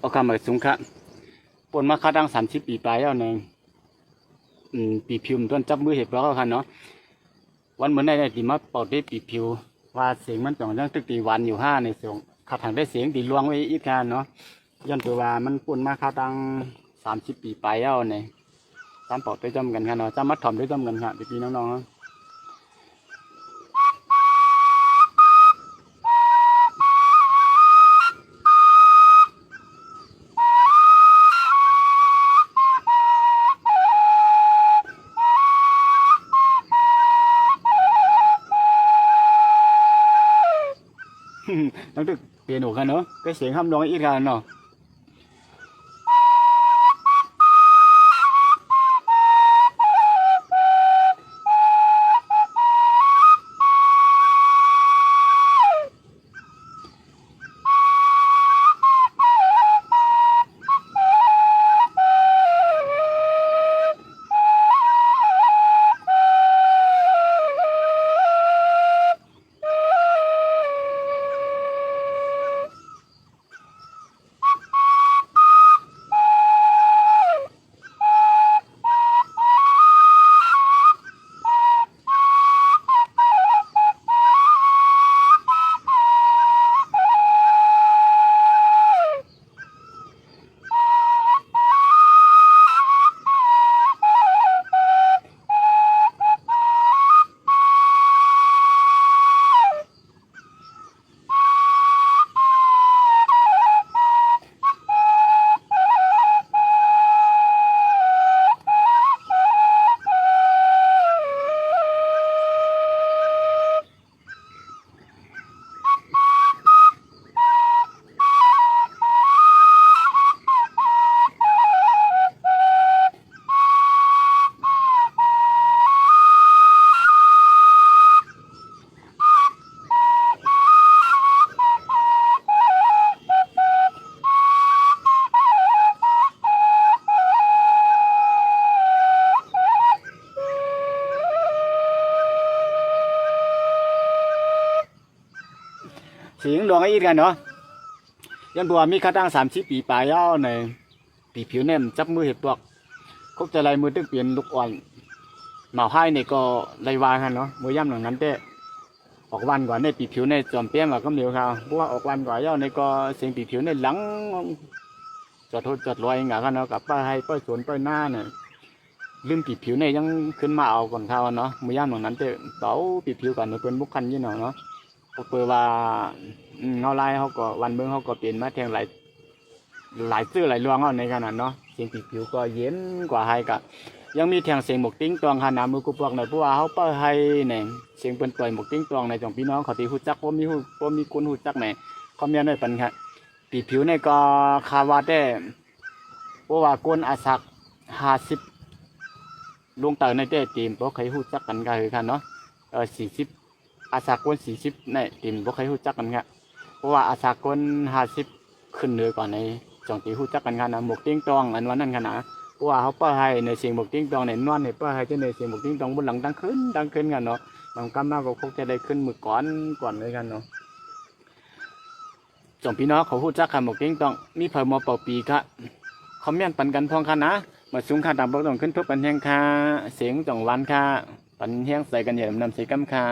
เอาคำมาสูงค่ะปนมาค่าตั้ง30 ปีไปแล้วในปีผิวมันต้นจับมือเห็บแล้วค่ะเนาะวันเหมือนในตีมาเป่าได้ปีผิวว่าเสียงมันต้องยังตึกตีวันอยู่5ในส่วนขับทางได้เสียงตีลวงไว้อีกค่ะเนาะย้อนตัวว่ามันปนมาค่าตั้ง30 ปีไปแล้วในตามเป่าได้จำกันค่ะเนาะจำมัดถ่อมได้จำกันค่ะพี่น้องๆต้องตึกเปลี่ยนหัวกันเนาะcáiเสียงห้ามร้องอีกกันเนาะเสียงร้องอีกกันเนาะย้อนตัวมีค่าตั้ง30 ปีไปแล้วในปีผิวเนี่ยจับมือเห็บตัวคบจะไรมือตึกเปลี่ยนลูกอ่อนหมาให้เนี่ยก็ไรวางกันเนาะมือย่ำหลังนั้นเต้ออกวันกว่าในปีผิวในจอมเปี้ยมาก็เหนียวเขาเพราะว่าออกวันกว่าย่อในก็เสียงปีผิวในหลังจอดโทษจอดลอยงากันเนาะกับป้าให้ป้าสวนป้าหน้าเนี่ยลืมปีผิวในยังขึ้นมาเอาก่อนเขาเนาะมือย่ำหลังนั้นเต้เต๋าปีผิวกันเนี่ยเป็นบุคคลยี่หน่อเนาะเปิดว่าเงาลายเขาก็วันเบื้องเขาก็เปลี่ยนมาแทงหลายซื้อหลายรวงเอาในขนาดเนาะเสียงปีผิวก็เย็นกว่าไฮกะยังมีแทงเสียงหมกติ้งตองขนาดมือกุปอกในเพราะว่าเขาเปิดให้เนี่ยเสียงเปิดปล่อยหมกติ้งตองในจองพี่น้องเขาตีหูจักว่ามีคุณหูจักเนี่ยเขาเมียน้อยปันค่ะปีผิวเนี่ยก็คาว่าได้เพราะว่าก้นอาศัก50ลงเตอในเต้ตีมเพราะใครหูจักกันก็คือค่ะเนาะ40อาสากล40ในทีมบ่เคยรู้จักกันครับเพราะว่าอาสากล50ขึ้นเหนือก่อนในจองตีรู้จักกันกันนะหมกติ้งตองอันวันนั้นกันนะเพราะว่าเขาเปิดให้ในเสียงหมกติ้งตองในนวลในเปิดให้เจ้าในเสียงหมกติ้งตองบนหลังดังขึ้นกันเนาะบางกำมาก็คงจะได้ขึ้นมือก่อนเลยกันเนาะจองพี่น้องเขารู้จักกันหมกติ้งตองมีเพิ่มมาเป่าปีครับเขาเมียนปันกันพองกันนะมาสูงค่าต่ำบ่ต้องขึ้นทุบปันแหงค่าเสียงจองวันค่าปันแหงใส่กันเหยียบนำใส่กำค่า